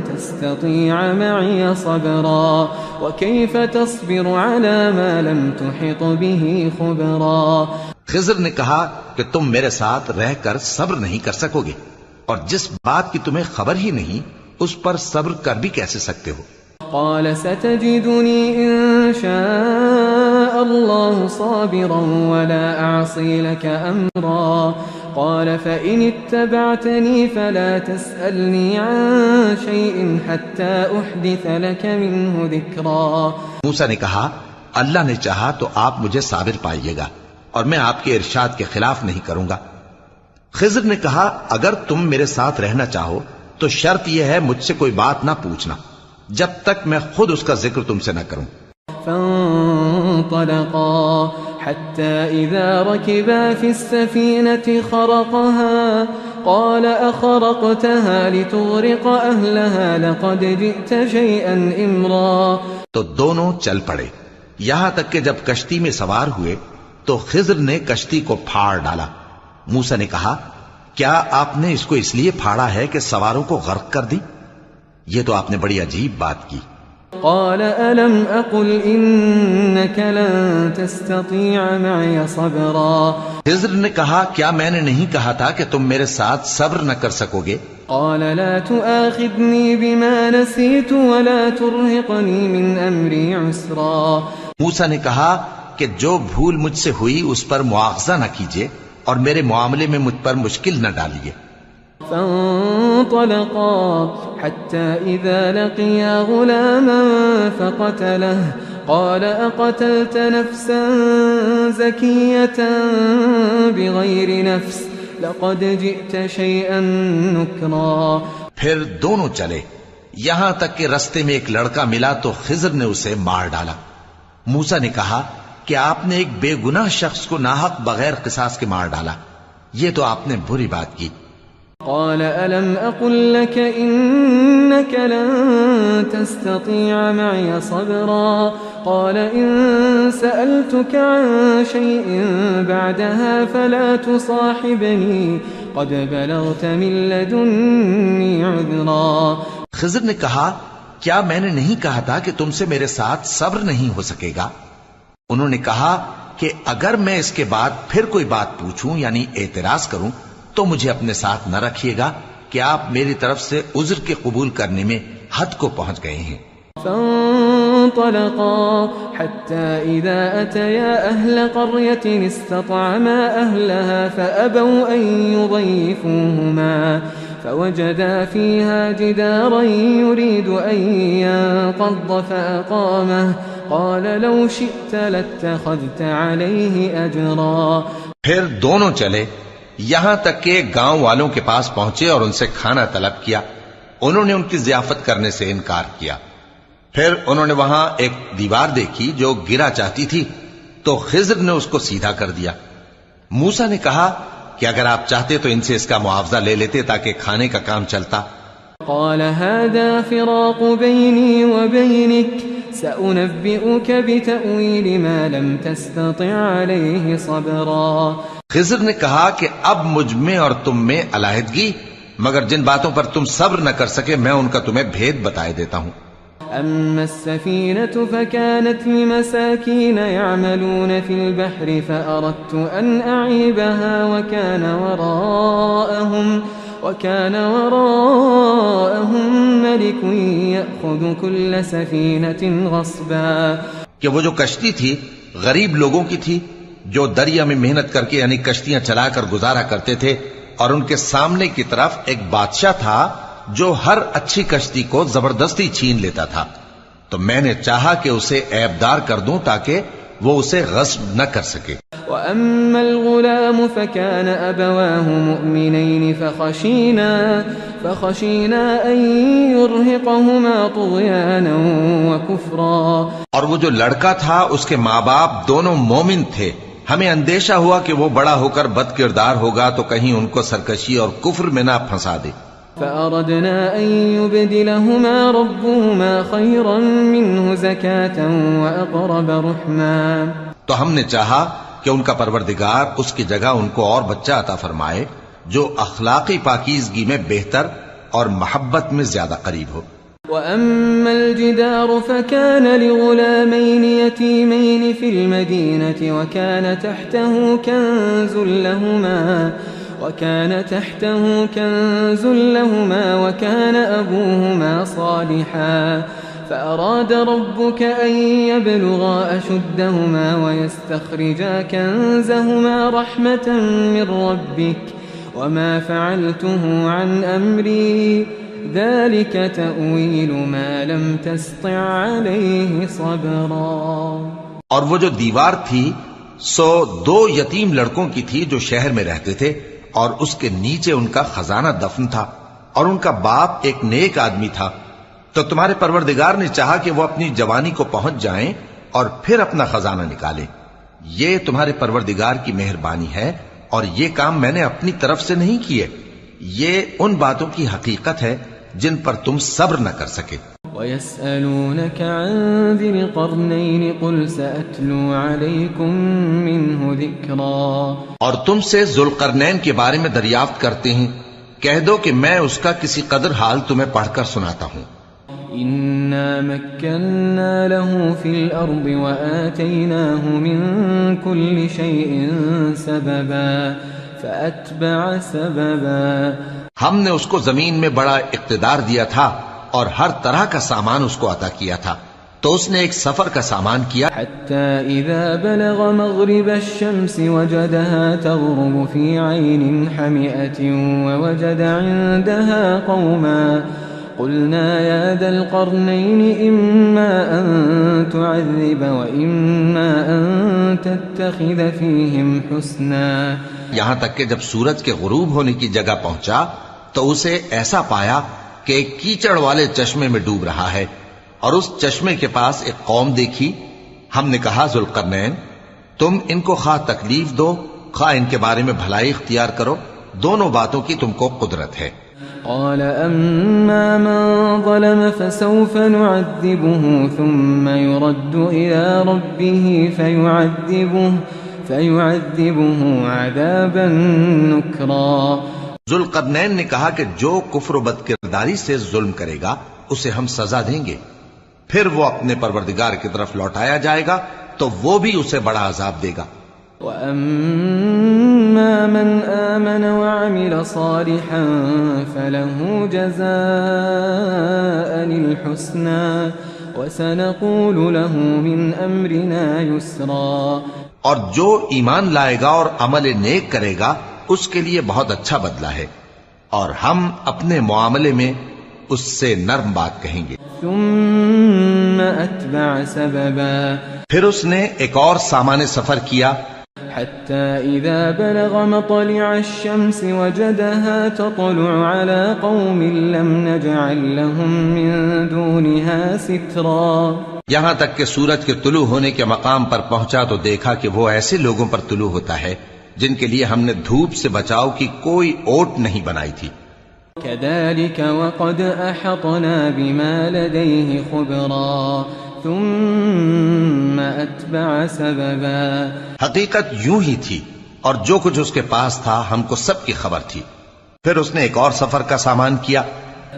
تستطيع معي صبرا وكيف تصبر على ما لم تحط به خبرا. خضر نے کہا کہ تم میرے ساتھ رہ کر صبر نہیں کر سکو گے اور جس بات کی تمہیں خبر ہی نہیں اس پر صبر کر بھی کیسے سکتے ہو. قال ستجدني إن شاء الله صابرا ولا أعصي لك أمرا. قال فإن اتبعتني فلا تسألني عن شيء حتى أحدث لك منه ذكرا. موسیٰ نے کہا اللہ نے چاہا تو آپ مجھے صابر پائیے گا اور میں آپ کے ارشاد کے خلاف نہیں کروں گا. خضر نے کہا اگر تم میرے ساتھ رہنا چاہو تو شرط یہ ہے مجھ سے کوئی بات نہ پوچھنا جب تک میں خود اس کا ذکر تم سے نہ کروں. فانطلقا حتى إذا ركبا في السفينة خرقها قال أخرقتها لتغرق أهلها لقد جئت شيئا إمرا. تو دونوں چل پڑے یہاں تک کہ جب کشتی میں سوار ہوئے تو خضر نے کشتی کو پھاڑ ڈالا. موسیٰ نے کہا کیا آپ نے اس کو اس لیے پھاڑا ہے کہ سواروں کو غرق کر دی؟ یہ تو آپ نے بڑی عجیب بات کی. قال ألم أقل إنك لن تستطيع معي صبرا. خضر نے کہا کیا میں نے نہیں کہا تھا کہ تم میرے ساتھ صبر نہ کر سکو گے؟ قال لا تؤاخذني بما نسيت ولا ترهقني من أمري عسرا. موسیٰ نے کہا کہ جو بھول مجھ سے ہوئی اس پر مواخذہ نہ کیجیے اور میرے معاملے میں مجھ پر مشکل نہ ڈالیے. فانطلقا حتى إذا لقيا غلاما فقتله قال أقتلت نفسا زكية بغير نفس لقد جئت شيئا نكرا. پھر دونوں چلے یہاں تک کہ رستے میں ایک لڑکا ملا تو خضر نے اسے مار ڈالا. موسیٰ نے کہا کہ آپ نے ایک بے گناہ شخص کو ناحق بغیر قصاص کے مار ڈالا. یہ تو آپ نے بری بات کی. قال ألم أقل لك إنك لن تستطيع معي صبرا. قال إن سألتك عن شيء بعدها فلا تصاحبني قد بلغت من لدني عذرا. خضر نے کہا کیا میں نے نہیں کہا تھا کہ تم سے میرے ساتھ صبر نہیں ہو سکے گا؟ انہوں نے کہا کہ اگر میں اس کے بعد پھر کوئی بات پوچھوں یعنی اعتراض کروں تو مجھے اپنے ساتھ نہ رکھیے گا کہ آپ میری طرف سے عذر کے قبول کرنے میں حد کو پہنچ گئے ہیں. فانطلقا حتى إذا أتيا أهل قرية استطعما أهلها فأبوا أن يضيفوهما فوجدا فيها جدارا يريد أن ينقض فأقامه قال لو شئت لاتخذت عليه أجرا. پھر دونوں چلے یہاں تک کہ گاؤں والوں کے پاس پہنچے اور ان سے کھانا طلب کیا. انہوں نے ان کی ضیافت کرنے سے انکار کیا. پھر انہوں نے وہاں ایک دیوار دیکھی جو گرا چاہتی تھی تو خضر نے اس کو سیدھا کر دیا. موسیٰ نے کہا کہ اگر آپ چاہتے تو ان سے اس کا معاوضہ لے لیتے تاکہ کھانے کا کام چلتا. قال هذا فراق بيني وبينك سأنبئك بتأويل ما لم تستطع عليه صبرا. خضر نے کہا کہ اب مجھ میں اور تم میں علیحدگی مگر جن باتوں پر تم صبر نہ کر سکے میں ان کا تمہیں بھید بتائے دیتا ہوں. أما السفينة فكانت لمساكين يعملون في البحر فأردت أن أعيبها وكان وراءهم ملك يأخذ كل سفينة غصبا. کہ وہ جو کشتی تھی غریب لوگوں کی تھی جو دریا میں محنت کر کے یعنی کشتیاں چلا کر گزارا کرتے تھے اور ان کے سامنے کی طرف ایک بادشاہ تھا جو ہر اچھی کشتی کو زبردستی چھین لیتا تھا. تو میں نے چاہا کہ اسے عیبدار کر دوں تاکہ وہ اسے غصب نہ کر سکے. وأما الغلام فكان أبواه مؤمنين فخشينا أن يرهقهما طغيانا وكفرا. اور وہ جو لڑکا تھا اس کے ماں باپ دونوں مومن تھے، ہمیں اندیشہ ہوا کہ وہ بڑا ہو کر بد کردار ہوگا تو کہیں ان کو سرکشی اور کفر میں نہ پھنسا دے. فأردنا أن يبدلهما ربهما خيرا منه زكاة وأقرب رحما. تو ہم نے چاہا کہ ان کا پروردگار اس کی جگہ ان کو اور بچہ عطا فرمائے جو اخلاقی پاکیزگی میں بہتر اور محبت میں زیادہ قریب ہو. وأما الجدار فكان لغلامين يتيمين في المدينة وكان تحته كنز لهما وكان أبوهما صالحا فأراد ربك أن يبلغا أشدهما ويستخرجا كنزهما رحمة من ربك وما فعلته عن أمري ذلك تأويل ما لم تستطع عليه صبرا. اور وہ جو دیوار تھی سو 2 یتیم لڑکوں کی تھی جو شہر میں رہتے تھے، اور اس کے نیچے ان کا خزانہ دفن تھا، اور ان کا باپ ایک نیک آدمی تھا. تو تمہارے پروردگار نے چاہا کہ وہ اپنی جوانی کو پہنچ جائیں اور پھر اپنا خزانہ نکالیں. یہ تمہارے پروردگار کی مہربانی ہے، اور یہ کام میں نے اپنی طرف سے نہیں کیے. یہ ان باتوں کی حقیقت ہے جن پر تم صبر نہ کر سکے. وَيَسْأَلُونَكَ عَنْ ذِي الْقَرْنَيْنِ قُلْ سَأَتْلُو عَلَيْكُمْ مِنْهُ ذِكْرًا. اور تم سے ذوالقرنین کے بارے میں دریافت کرتے ہیں، کہہ دو کہ میں اس کا کسی قدر حال تمہیں پڑھ کر سناتا ہوں. إِنَّا مَكَّنَّا لَهُ فِي الْأَرْضِ وَآتَيْنَاهُ مِنْ كُلِّ شَيْءٍ سَبَبًا فَأَتْبَعَ سَبَبًا. ہم نے اس کو زمین میں بڑا اقتدار دیا تھا اور ہر طرح کا سامان اس کو عطا کیا تھا، تو اس نے ایک سفر کا سامان کیا. حتى إذا بلغ مغرب الشمس وجدها تغرب في عين حمئة ووجد عندها قوما قلنا يا ذا القرنين إما أن تعذب وإما أن تتخذ فيهم حسنا. یہاں تک کہ جب سورج کے غروب ہونے کی جگہ پہنچا تو اسے ایسا پایا کہ ایک کیچڑ والے چشمے میں ڈوب رہا ہے، اور اس چشمے کے پاس ایک قوم دیکھی. ہم نے کہا ذوالقرنین تم ان کو خواہ تکلیف دو خواہ ان کے بارے میں بھلائی اختیار کرو، دونوں باتوں کی تم کو قدرت ہے. قال أما من ظلم فسوف نعذبه ثم يرد إلى ربه فيعذبه عذابا نكرا. ذوالقرنین نے کہا کہ جو کفر و بد کرداری سے ظلم کرے گا اسے ہم سزا دیں گے، پھر وہ اپنے پروردگار کی طرف لوٹایا جائے گا تو وہ بھی اسے بڑا عذاب دے گا. وَأَمَّا مَنْ آمَنَ وَعَمِلَ صَالِحًا فَلَهُ جَزَاءً الْحُسْنَى وَسَنَقُولُ لَهُ مِنْ أَمْرِنَا يُسْرًا. اور جو ایمان لائے گا اور عمل نیک کرے گا اس کے لیے بہت اچھا بدلہ ہے، اور ہم اپنے معاملے میں اس سے نرم بات کہیں گے. ثم أتبع سببا. پھر اس نے ایک اور سامان سفر کیا حتى إذا بلغ مطلع الشمس وجدها تطلع على قوم لم نجعل لهم من دونها سترا. یہاں تک کہ سورج کے طلوع ہونے کے مقام پر پہنچا تو دیکھا کہ وہ ایسے لوگوں پر طلوع ہوتا ہے جن کے لیے ہم نے دھوپ سے بچاؤ کی کوئی اوٹ نہیں بنائی تھی. كذلك وقد أحطنا بما لديه خبرا ثم أتبع سببا. حقیقت یوں ہی تھی، اور جو کچھ اس کے پاس تھا ہم کو سب کی خبر تھی. پھر اس نے ایک اور سفر کا سامان کیا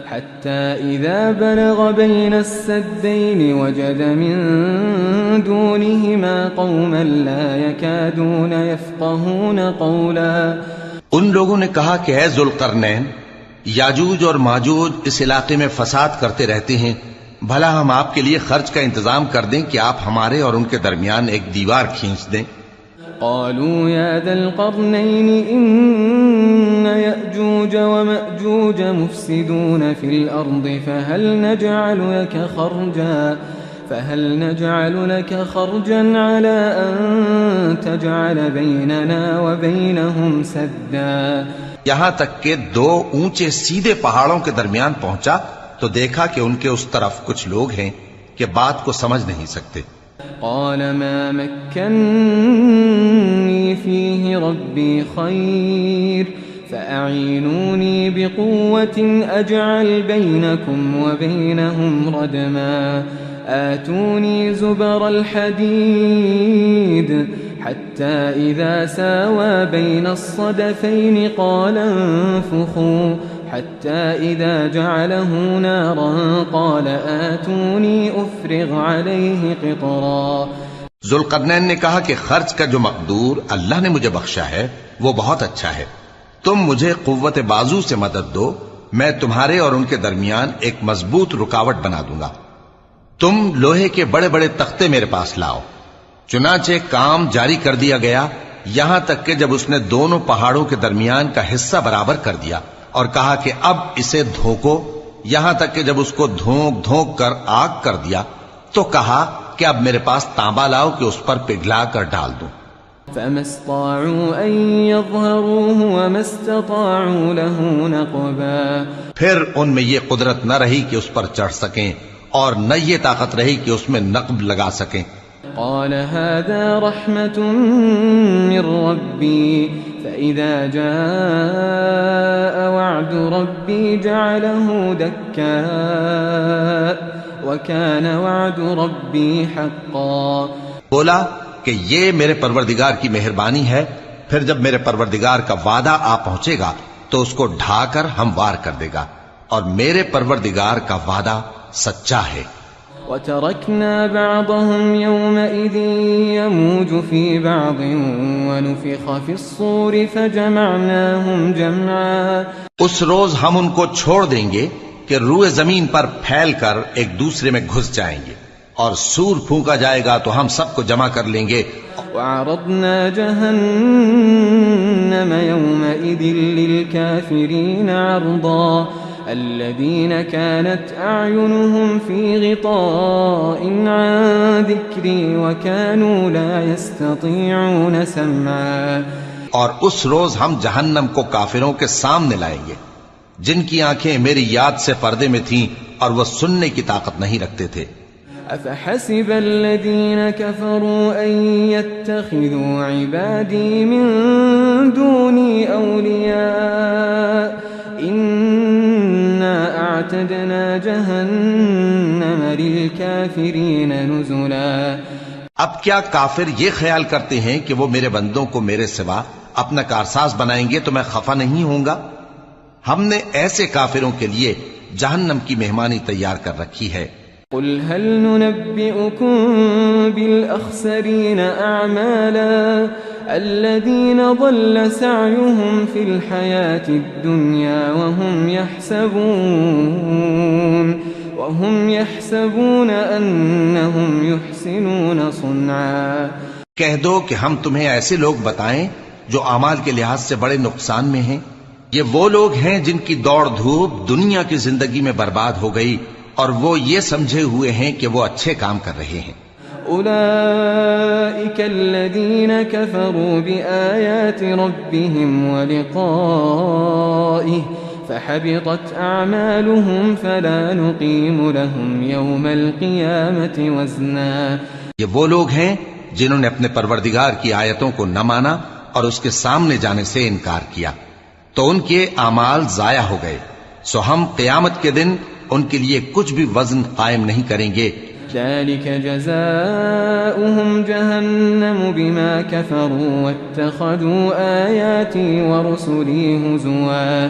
حتى إذا بلغ بين السدين وجد من دونهما قوما لا يكادون يفقهون قولا. ان لوگوں نے کہا کہ اے ذوالقرنین یاجوج اور ماجوج اس علاقے میں فساد کرتے رہتے ہیں، بھلا ہم آپ کے لیے خرچ کا انتظام کر دیں کہ آپ ہمارے اور ان کے درمیان ایک دیوار کھینچ دیں. قالوا يا ذا القرنين إن يأجوج ومأجوج مفسدون في الأرض فهل نجعل لك خرجا على أن تجعل بيننا وبينهم سدا؟ یہاں تک کہ دو اونچے سیدھے پہاڑوں کے درمیان پہنچا تو دیکھا کہ ان کے اس طرف کچھ لوگ ہیں کہ بات کو سمجھ نہیں سکتے۔ قال ما مكنني فيه ربي خير فأعينوني بقوة أجعل بينكم وبينهم ردما آتوني زبر الحديد حتى إذا ساوى بين الصدفين قال انفخوا حتى إذا جعله نارا قال آتوني أفرغ عليه قطرا۔ ذوالقرنین نے کہا کہ خرچ کا جو مقدور اللہ نے مجھے بخشا ہے وہ بہت اچھا ہے، تم مجھے قوت بازو سے مدد دو، میں تمہارے اور ان کے درمیان ایک مضبوط رکاوٹ بنا دوں گا۔ تم لوہے کے بڑے بڑے تختے میرے پاس لاؤ۔ چنانچہ کام جاری کر دیا گیا یہاں تک کہ جب اس نے دونوں پہاڑوں کے درمیان کا حصہ برابر کر دیا اور کہا کہ اب اسے دھوکو، یہاں تک کہ جب اس کو دھونک دھونک کر آگ کر دیا تو کہا کہ اب میرے پاس تانبا لاؤ کہ اس پر پگھلا کر ڈال دوں۔ فما استطاعوا أن يظهروه وما استطاعوا له نقبا۔ پھر ان میں یہ قدرت نہ رہی کہ اس پر چڑھ سکیں اور نہ یہ طاقت رہی کہ اس میں نقب لگا سکیں۔ قال هذا رحمة من ربي فإذا جاء وعد ربي جعله دكاء وكان وعد ربي حقا۔ بولا کہ یہ میرے پروردگار کی مہربانی ہے، پھر جب میرے پروردگار کا وعدہ آ پہنچے گا تو اس کو ڈھا کر ہموار کر دے گا، اور میرے پروردگار کا وعدہ سچا ہے۔ وَتَرَكْنَا بَعْضَهُمْ يَوْمَئِذٍ يَمُوجُ فِي بَعْضٍ وَنُفِخَ فِي الصُّورِ فَجَمَعْنَاهُمْ جَمْعًا۔ اس روز ہم ان کو چھوڑ دیں گے کہ روئے زمین پر پھیل کر ایک دوسرے میں گھس جائیں گے، اور سور پھونکا جائے گا تو ہم سب کو جمع کر لیں گے۔ وَعَرَضْنَا جَهَنَّمَ يَوْمَئِذٍ لِلْكَافِرِينَ عَرْضًا الذين كانت أعينهم في غطاء عن ذكري وكانوا لا يستطيعون سمعا۔ اور اس روز ہم جہنم کو کافروں کے سامنے لائیں گے جن کی آنکھیں میری یاد سے پردے میں تھیں اور وہ سننے کی طاقت نہیں رکھتے تھے۔ أفحسب الذين كفروا أن يتخذوا عبادي من دوني أولياء إنا أعتدنا جهنم للكافرين نزلا۔ اب کیا کافر یہ خیال کرتے ہیں کہ وہ میرے بندوں کو میرے سوا اپنا کارساز بنائیں گے تو میں خفا نہیں ہوں گا؟ ہم نے ایسے کافروں کے لیے جہنم کی مہمانی تیار کر رکھی ہے۔ قل هل ننبئكم بالأخسرين أعمالا الذين ضل سعيهم في الحياة الدنيا وهم يحسبون أنهم يحسنون صنعا۔ کہہ دو کہ ہم تمہیں ایسے لوگ بتائیں جو اعمال کے لحاظ سے بڑے نقصان میں ہیں۔ یہ وہ لوگ ہیں جن کی دوڑ دھوپ دنیا کی زندگی میں برباد ہو گئی اور وہ یہ سمجھے ہوئے ہیں کہ وہ اچھے کام کر رہے ہیں۔ أولئك الذين كفروا بآيات ربهم ولقائه فحبطت أعمالهم فلا نقيم لهم يوم القيامة وزنا۔ یہ وہ لوگ ہیں جنہوں نے اپنے پروردگار کی آیتوں کو نہ مانا اور اس کے سامنے جانے سے انکار کیا تو ان کے اعمال ضائع ہو گئے، سو ہم قیامت کے دن ان کے لیے کچھ بھی وزن قائم نہیں کریں گے۔ ذلك جزاؤهم جهنم بما كفروا واتخذوا آياتي ورسلي هزوا۔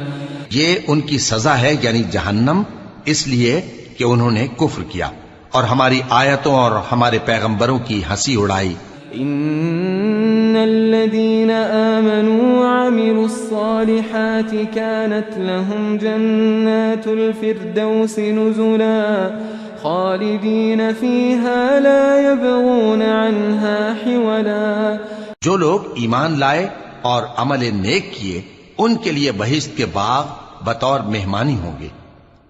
یہ ان کی سزا ہے یعنی جہنم، اس لیے کہ انہوں نے کفر کیا اور ہماری آیتوں اور ہمارے پیغمبروں کی ہنسی اڑائی۔ ان الذين آمنوا وعملوا الصالحات كانت لهم جنات الفردوس نزلا خالدين فيها لا يبغون عنها حولا۔ جو لوگ ایمان لائے اور عمل نیک کیے ان کے لیے بہشت کے باغ بطور مہمانی ہوں گے،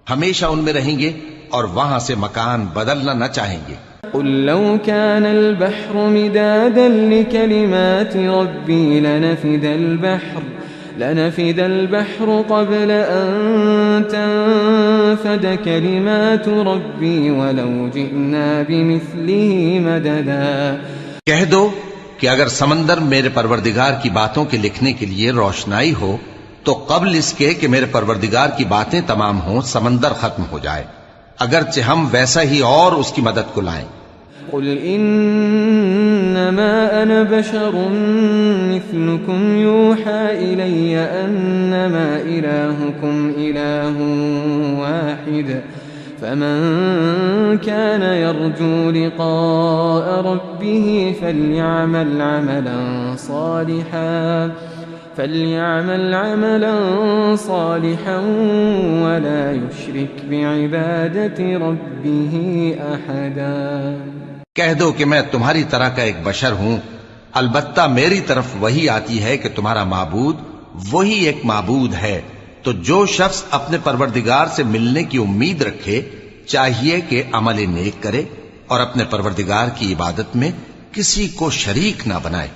ہمیشہ ان میں رہیں گے اور وہاں سے مکان بدلنا نہ چاہیں گے۔ قل لو كان البحر مدادا لكلمات ربي لنفد البحر قبل أن تنفد كلمات ربي ولو جئنا بمثله مددا۔ کہہ دو کہ اگر سمندر میرے پروردگار کی باتوں کے لکھنے کے لیے روشنائی ہو تو قبل اس کے کہ میرے پروردگار کی باتیں تمام ہوں سمندر ختم ہو جائے، اگرچہ ہم ویسا ہی اور اس کی مدد کو لائیں۔ قل انما انا بشر مثلكم يوحى الي انما الهكم اله واحد فمن كان يرجو لقاء ربه فليعمل عملا صالحا ولا يشرك بعبادة ربه احدا۔ کہہ دو کہ میں تمہاری طرح کا ایک بشر ہوں، البتہ میری طرف وہی آتی ہے کہ تمہارا معبود وہی ایک معبود ہے، تو جو شخص اپنے پروردگار سے ملنے کی امید رکھے چاہیے کہ عمل نیک کرے اور اپنے پروردگار کی عبادت میں کسی کو شریک نہ بنائے۔